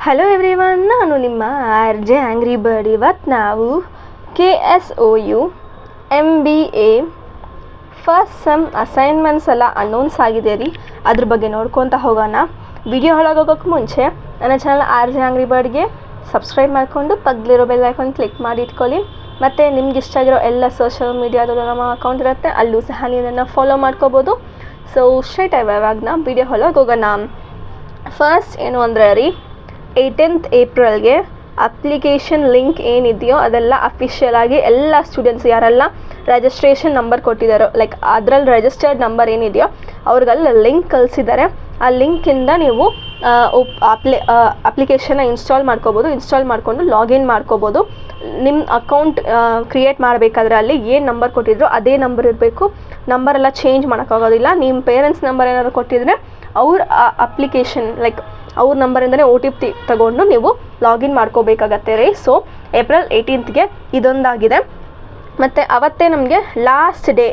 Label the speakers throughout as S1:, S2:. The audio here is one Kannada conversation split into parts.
S1: ಹಲೋ ಎವ್ರಿವನ್, ನಾನು ನಿಮ್ಮ RJ ಆ್ಯಂಗ್ರಿ ಬರ್ಡ್. ಇವತ್ತು ನಾವು KSOU MBA first sem assignments ಎಲ್ಲ ಅನೌನ್ಸ್ ಆಗಿದೆ ರೀ. ಅದ್ರ ಬಗ್ಗೆ ನೋಡ್ಕೊತ ಹೋಗೋಣ. ವಿಡಿಯೋ ಒಳಗೆ ಹೋಗೋಕ್ಕೆ ಮುಂಚೆ ನನ್ನ ಚಾನಲ್ RJ ಆ್ಯಂಗ್ರಿ ಬರ್ಡ್ಗೆ ಸಬ್ಸ್ಕ್ರೈಬ್ ಮಾಡಿಕೊಂಡು ಪಕ್ಕದಲ್ಲಿರೋ ಬೆಲ್ ಐಕಾನ್ ಕ್ಲಿಕ್ ಮಾಡಿ ಇಟ್ಕೊಳ್ಳಿ. ಮತ್ತು ನಿಮ್ಗೆ ಇಷ್ಟ ಆಗಿರೋ ಎಲ್ಲ ಸೋಷಿಯಲ್ ಮೀಡಿಯಾದಲ್ಲೂ ನಮ್ಮ ಅಕೌಂಟ್ ಇರುತ್ತೆ, ಅಲ್ಲೂ ಸಹ ನೀವು ನನ್ನ ಫಾಲೋ ಮಾಡ್ಕೋಬೋದು. ಸೊ ಸ್ಟ್ರೈಟ್ ಇವಾಗ ನಾವು ವಿಡಿಯೋ ಒಳಗೆ ಹೋಗೋಣ. ಫಸ್ಟ್ ಏನು ಅಂದರೆ ರೀ, 18th ಏಪ್ರಿಲ್ಗೆ ಅಪ್ಲಿಕೇಶನ್ ಲಿಂಕ್ ಏನಿದೆಯೋ ಅದೆಲ್ಲ ಅಫಿಷಿಯಲ್ ಆಗಿ ಎಲ್ಲ ಸ್ಟೂಡೆಂಟ್ಸ್ ಯಾರೆಲ್ಲ ರಿಜಿಸ್ಟ್ರೇಷನ್ ನಂಬರ್ ಕೊಟ್ಟಿದ್ದಾರೋ, ಲೈಕ್ ಅದರಲ್ಲಿ ರಿಜಿಸ್ಟರ್ಡ್ ನಂಬರ್ ಏನಿದೆಯೋ ಅವ್ರಿಗೆಲ್ಲ ಲಿಂಕ್ ಕಳಿಸಿದ್ದಾರೆ. ಆ ಲಿಂಕಿಂದ ನೀವು ಅಪ್ಲಿಕೇಶನ್ನ ಇನ್ಸ್ಟಾಲ್ ಮಾಡಿಕೊಂಡು ಲಾಗಿನ್ ಮಾಡ್ಕೋಬೋದು. ನಿಮ್ಮ ಅಕೌಂಟ್ ಕ್ರಿಯೇಟ್ ಮಾಡಬೇಕಾದ್ರೆ ಅಲ್ಲಿ ಏನು ನಂಬರ್ ಕೊಟ್ಟಿದ್ರು ಅದೇ ನಂಬರ್ ಇರಬೇಕು. ನಂಬರೆಲ್ಲ ಚೇಂಜ್ ಮಾಡೋಕ್ಕಾಗೋದಿಲ್ಲ. ನಿಮ್ಮ ಪೇರೆಂಟ್ಸ್ ನಂಬರ್ ಏನಾದರೂ ಕೊಟ್ಟಿದ್ರೆ ಅವ್ರ ಅಪ್ಲಿಕೇಶನ್ ಲೈಕ್ ಅವ್ರ ನಂಬರಿಂದನೇ OTP ತಗೊಂಡು ನೀವು ಲಾಗಿನ್ ಮಾಡ್ಕೋಬೇಕಾಗತ್ತೆ ರೀ. ಸೊ ಏಪ್ರಿಲ್ 18ಗೆ ಇದೊಂದಾಗಿದೆ. ಮತ್ತು ಅವತ್ತೇ ನಮಗೆ last day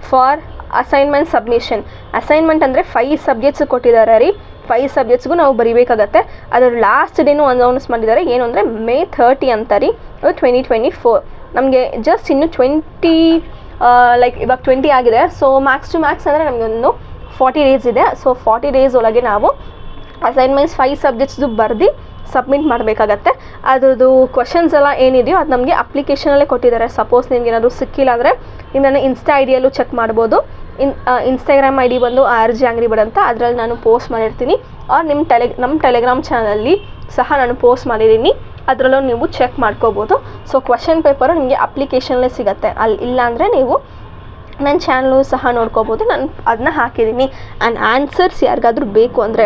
S1: for assignment submission. Assignment ಅಂದರೆ 5 ಸಬ್ಜೆಕ್ಟ್ಸ್ ಕೊಟ್ಟಿದ್ದಾರೆ ರೀ. 5 ಸಬ್ಜೆಕ್ಟ್ಸ್ಗೂ ನಾವು ಬರೀಬೇಕಾಗತ್ತೆ. ಅದರ ಲಾಸ್ಟ್ ಡೇನೂ ಅನೌನ್ಸ್ ಮಾಡಿದ್ದಾರೆ. ಏನು ಅಂದರೆ May 30 ಅಂತ ರೀ, 2024. ನಮಗೆ ಜಸ್ಟ್ ಇನ್ನು 20 ಲೈಕ್ ಇವಾಗ 20 ಆಗಿದೆ. ಸೊ ಮ್ಯಾಕ್ಸ್ ಟು ಮ್ಯಾಕ್ಸ್ ಅಂದರೆ ನಮಗೆ ಒಂದು 40 ಡೇಸ್ ಇದೆ. ಸೊ 40 ಡೇಸ್ ಒಳಗೆ ನಾವು ಅಸೈನ್ಮೆಂಟ್ಸ್ 5 ಸಬ್ಜೆಕ್ಟ್ಸ್ದು ಬರೆದು ಸಬ್ಮಿಟ್ ಮಾಡಬೇಕಾಗತ್ತೆ. ಅದ್ರದ್ದು ಕ್ವಶನ್ಸ್ ಎಲ್ಲ ಏನಿದೆಯೋ ಅದು ನಮಗೆ ಅಪ್ಲಿಕೇಶನಲ್ಲೇ ಕೊಟ್ಟಿದ್ದಾರೆ. ಸಪೋಸ್ ನಿಮ್ಗೆ ಏನಾದರೂ ಸಿಕ್ಕಿಲ್ಲ ಅಂದರೆ ನೀವು ನನ್ನ ಇನ್ಸ್ಟಾ ಐಡಿಯಲ್ಲೂ ಚೆಕ್ ಮಾಡ್ಬೋದು. ಇನ್ಸ್ಟಾಗ್ರಾಮ್ ID ಬಂದು RJ ಆ್ಯಂಗ್ರಿ ಬರ್ಡ್ ಅಂತ, ಅದರಲ್ಲಿ ನಾನು ಪೋಸ್ಟ್ ಮಾಡಿರ್ತೀನಿ. ಆರ್ ನಮ್ಮ ಟೆಲಿಗ್ರಾಮ್ ಚಾನಲಲ್ಲಿ ಸಹ ನಾನು ಪೋಸ್ಟ್ ಮಾಡಿದ್ದೀನಿ, ಅದರಲ್ಲೂ ನೀವು ಚೆಕ್ ಮಾಡ್ಕೋಬೋದು. ಸೊ ಕ್ವಶನ್ ಪೇಪರು ನಿಮಗೆ ಅಪ್ಲಿಕೇಶನಲ್ಲೇ ಸಿಗುತ್ತೆ. ಅಲ್ಲಿ ಇಲ್ಲ ಅಂದರೆ ನೀವು ನನ್ನ ಚಾನಲು ಸಹ ನೋಡ್ಕೋಬೋದು. ನಾನು ಅದನ್ನ ಹಾಕಿದ್ದೀನಿ. ಆ್ಯಂಡ್ ಆನ್ಸರ್ಸ್ ಯಾರಿಗಾದ್ರೂ ಬೇಕು ಅಂದರೆ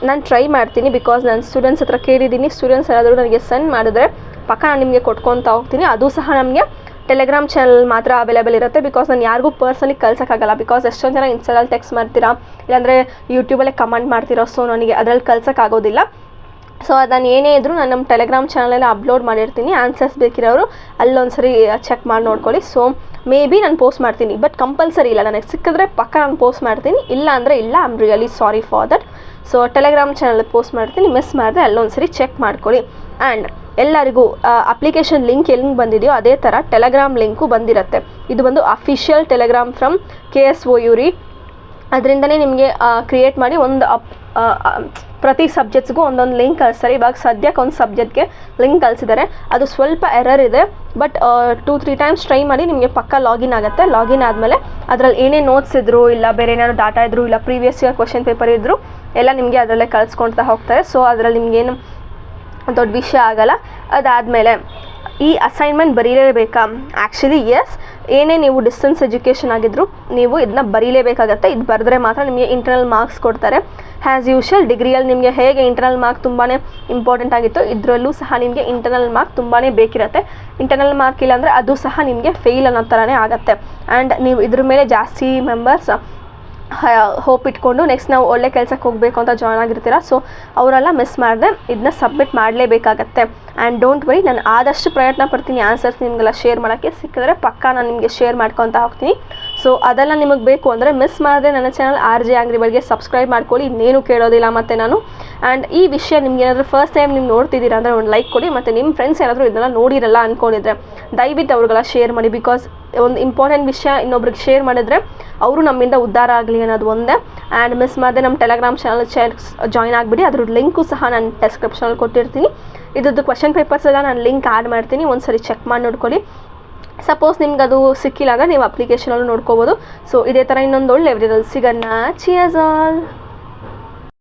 S1: ನಾನು ಟ್ರೈ ಮಾಡ್ತೀನಿ. ಬಿಕಾಸ್ ನಾನು ಸ್ಟೂಡೆಂಟ್ಸ್ ಹತ್ರ ಕೇಳಿದ್ದೀನಿ. ಸ್ಟೂಡೆಂಟ್ಸ್ ಯಾರಾದರೂ ನನಗೆ ಸೆಂಡ್ ಮಾಡಿದ್ರೆ ಪಕ್ಕ ನಾನು ನಿಮಗೆ ಕೊಟ್ಕೊತಾ ಹೋಗ್ತೀನಿ. ಅದು ಸಹ ನಮಗೆ ಟೆಲಿಗ್ರಾಮ್ ಚಾನಲ್ ಮಾತ್ರ ಅವೈಲೇಬಲ್ ಇರುತ್ತೆ. ಬಿಕಾಸ್ ನಾನು ಯಾರಿಗೂ ಪರ್ಸನಲಿ ಕಳ್ಸೋಕ್ಕಾಗಲ್ಲ. ಬಿಕಾಸ್ ಎಷ್ಟೊಂದು ಜನ ಇನ್ಸ್ಟಾದಲ್ಲಿ ಟೆಕ್ಸ್ಟ್ ಮಾಡ್ತೀರಾ, ಇಲ್ಲಾಂದರೆ ಯೂಟ್ಯೂಬಲ್ಲೇ ಕಮೆಂಟ್ ಮಾಡ್ತೀರೋ. ಸೊ ನನಗೆ ಅದರಲ್ಲಿ ಕಳ್ಸೋಕ್ಕಾಗೋದಿಲ್ಲ. ಸೊ ಅದು ನಾನು ಏನೇ ಇದ್ದರೂ ನಾನು ನಮ್ಮ ಟೆಲಿಗ್ರಾಮ್ ಚಾನಲಲ್ಲಿ ಅಪ್ಲೋಡ್ ಮಾಡಿರ್ತೀನಿ. ಆನ್ಸರ್ಸ್ ಬೇಕಿರೋರು ಅಲ್ಲೊಂದ್ಸರಿ ಚೆಕ್ ಮಾಡಿ ನೋಡ್ಕೊಳ್ಳಿ. ಸೊ ಮೇ ಬಿ ನಾನು ಪೋಸ್ಟ್ ಮಾಡ್ತೀನಿ, ಬಟ್ ಕಂಪಲ್ಸರಿ ಇಲ್ಲ. ನನಗೆ ಸಿಕ್ಕಿದ್ರೆ ಪಕ್ಕ ನಾನು ಪೋಸ್ಟ್ ಮಾಡ್ತೀನಿ, ಇಲ್ಲ ಅಂದರೆ ಇಲ್ಲ. I am really sorry for that. So Telegram channel post ಮಾಡ್ತೀನಿ, ಮಿಸ್ ಮಾಡಿದ್ರೆ ಅಲ್ಲೊಂದ್ಸರಿ ಚೆಕ್ ಮಾಡ್ಕೊಳ್ಳಿ. ಆ್ಯಂಡ್ ಎಲ್ಲರಿಗೂ ಅಪ್ಲಿಕೇಶನ್ ಲಿಂಕ್ ಎಲ್ಲಿ ಬಂದಿದೆಯೋ ಅದೇ ಥರ ಟೆಲಿಗ್ರಾಮ್ ಲಿಂಕು ಬಂದಿರುತ್ತೆ. ಇದು ಬಂದು ಅಫಿಷಿಯಲ್ ಟೆಲಿಗ್ರಾಮ್ ಫ್ರಮ್ KSOU ರೀ. ಅದರಿಂದನೇ ನಿಮಗೆ ಕ್ರಿಯೇಟ್ ಮಾಡಿ ಪ್ರತಿ ಸಬ್ಜೆಕ್ಟ್ಸ್ಗೂ ಒಂದೊಂದು ಲಿಂಕ್ ಕಳಿಸ್ತಾರೆ. ಇವಾಗ ಸದ್ಯಕ್ಕೆ ಒಂದು ಸಬ್ಜೆಕ್ಟ್ಗೆ ಲಿಂಕ್ ಕಳಿಸಿದ್ದಾರೆ. ಅದು ಸ್ವಲ್ಪ ಎರರ್ ಇದೆ, ಬಟ್ 2-3 ಟೈಮ್ಸ್ ಟ್ರೈ ಮಾಡಿ ನಿಮಗೆ ಪಕ್ಕ ಲಾಗಿನ್ ಆಗುತ್ತೆ. ಲಾಗಿನ್ ಆದಮೇಲೆ ಅದರಲ್ಲಿ ಏನೇ ನೋಟ್ಸ್ ಇದ್ದರೂ, ಇಲ್ಲ ಬೇರೆ ಏನಾದ್ರು ಡಾಟಾ ಇದ್ದರೂ, ಇಲ್ಲ ಪ್ರೀವಿಯಸ್ ಇಯರ್ ಕ್ವಶನ್ ಪೇಪರ್ ಇದ್ದರೂ ಎಲ್ಲ ನಿಮಗೆ ಅದರಲ್ಲೇ ಕಳಿಸ್ಕೊಳ್ತಾ ಹೋಗ್ತಾರೆ. ಸೊ ಅದರಲ್ಲಿ ನಿಮಗೇನು ದೊಡ್ಡ ವಿಷಯ ಆಗಲ್ಲ. ಅದಾದಮೇಲೆ ಈ ಅಸೈನ್ಮೆಂಟ್ ಬರೀಲೇಬೇಕಾ? Actually S. ಏನೇ ನೀವು ಡಿಸ್ಟೆನ್ಸ್ ಎಜುಕೇಷನ್ ಆಗಿದ್ದರೂ ನೀವು ಇದನ್ನ ಬರೀಲೇಬೇಕಾಗತ್ತೆ. ಇದು ಬರೆದ್ರೆ ಮಾತ್ರ ನಿಮಗೆ ಇಂಟರ್ನಲ್ ಮಾರ್ಕ್ಸ್ ಕೊಡ್ತಾರೆ. ಆ್ಯಸ್ ಯೂಶುವಲ್ ಡಿಗ್ರಿಯಲ್ಲಿ ನಿಮಗೆ ಹೇಗೆ ಇಂಟರ್ನಲ್ ಮಾರ್ಕ್ ತುಂಬಾ ಇಂಪಾರ್ಟೆಂಟ್ ಆಗಿತ್ತು, ಇದರಲ್ಲೂ ಸಹ ನಿಮಗೆ ಇಂಟರ್ನಲ್ ಮಾರ್ಕ್ ತುಂಬಾ ಬೇಕಿರುತ್ತೆ. ಇಂಟರ್ನಲ್ ಮಾರ್ಕ್ ಇಲ್ಲಾಂದರೆ ಅದು ಸಹ ನಿಮಗೆ ಫೇಲ್ ಅನ್ನೋ ಥರನೇ ಆಗುತ್ತೆ. ಆ್ಯಂಡ್ ನೀವು ಇದ್ರ ಮೇಲೆ ಜಾಸ್ತಿ ಮೆಂಬರ್ಸ್ ಹೋಪ್ ಇಟ್ಕೊಂಡು ನೆಕ್ಸ್ಟ್ ನಾವು ಒಳ್ಳೆ ಕೆಲಸಕ್ಕೆ ಹೋಗಬೇಕು ಅಂತ ಜಾಯ್ನ್ ಆಗಿರ್ತೀರ. ಸೊ ಅವರೆಲ್ಲ ಮಿಸ್ ಮಾಡಿದೆ ಇದನ್ನ ಸಬ್ಮಿಟ್ ಮಾಡಲೇಬೇಕಾಗತ್ತೆ. ಆ್ಯಂಡ್ ಡೋಂಟ್ ವರಿ, ನಾನು ಆದಷ್ಟು ಪ್ರಯತ್ನ ಪಡ್ತೀನಿ ಆನ್ಸರ್ಸ್ ನಿಮಗೆಲ್ಲ ಶೇರ್ ಮಾಡೋಕ್ಕೆ. ಸಿಕ್ಕಿದ್ರೆ ಪಕ್ಕ ನಾನು ನಿಮಗೆ ಶೇರ್ ಮಾಡ್ಕೊತಾ ಹೋಗ್ತೀನಿ. ಸೊ ಅದೆಲ್ಲ ನಿಮಗೆ ಬೇಕು ಅಂದರೆ ಮಿಸ್ ಮಾಡಿದ್ರೆ ನನ್ನ ಚಾನಲ್ RJ ಆ್ಯಂಗ್ರಿ ಬರ್ಡ್ಗೆ ಸಬ್ಸ್ಕ್ರೈಬ್ ಮಾಡ್ಕೊಳ್ಳಿ. ಇನ್ನೇನು ಕೇಳೋದಿಲ್ಲ. ಮತ್ತು ನಾನು ಆ್ಯಂಡ್ ಈ ವಿಷಯ ನಿಮ್ಗೆ ಏನಾದರೂ ಫಸ್ಟ್ ಟೈಮ್ ನೀವು ನೋಡ್ತಿದ್ದೀರಾ ಅಂದರೆ ಒಂದು ಲೈಕ್ ಕೊಡಿ. ಮತ್ತು ನಿಮ್ಮ ಫ್ರೆಂಡ್ಸ್ ಏನಾದರೂ ಇದೆಲ್ಲ ನೋಡಿರಲ್ಲ ಅಂದ್ಕೊಂಡಿದ್ರೆ ದಯವಿಟ್ಟು ಅವ್ರಿಗೆಲ್ಲ ಶೇರ್ ಮಾಡಿ. ಬಿಕಾಸ್ ಒಂದು ಇಂಪಾರ್ಟೆಂಟ್ ವಿಷಯ ಇನ್ನೊಬ್ರಿಗೆ ಶೇರ್ ಮಾಡಿದ್ರೆ ಅವರು ನಮ್ಮಿಂದ ಉದ್ಧಾರ ಆಗಲಿ ಅನ್ನೋದು ಒಂದೇ. ಆ್ಯಂಡ್ ಮಿಸ್ ಮಾಡಿದೆ ನಮ್ಮ ಟೆಲಿಗ್ರಾಮ್ ಚಾನಲ್ ಜಾಯ್ನ್ ಆಗಿಬಿಡಿ. ಅದ್ರ ಲಿಂಕು ಸಹ ನಾನು ಡಿಸ್ಕ್ರಿಪ್ಷನಲ್ಲಿ ಕೊಟ್ಟಿರ್ತೀನಿ. ಇದ್ರದ್ದು ಕ್ವಶನ್ ಪೇಪರ್ಸ್ ಎಲ್ಲ ನಾನು ಲಿಂಕ್ ಆ್ಯಡ್ ಮಾಡ್ತೀನಿ, ಒಂದ್ಸರಿ ಚೆಕ್ ಮಾಡಿ ನೋಡ್ಕೊಳ್ಳಿ. ಸಪೋಸ್ ನಿಮ್ಗೆ ಅದು ಸಿಕ್ಕಿಲ್ಲ ಅಂದರೆ ನೀವು ಅಪ್ಲಿಕೇಶನಲ್ಲೂ ನೋಡ್ಕೋಬೋದು. ಸೊ ಇದೇ ಥರ ಇನ್ನೊಂದು ಒಳ್ಳೆ ವಿಡಿಯೋದಲ್ಲಿ ಸಿಗೋಣ. Cheers all.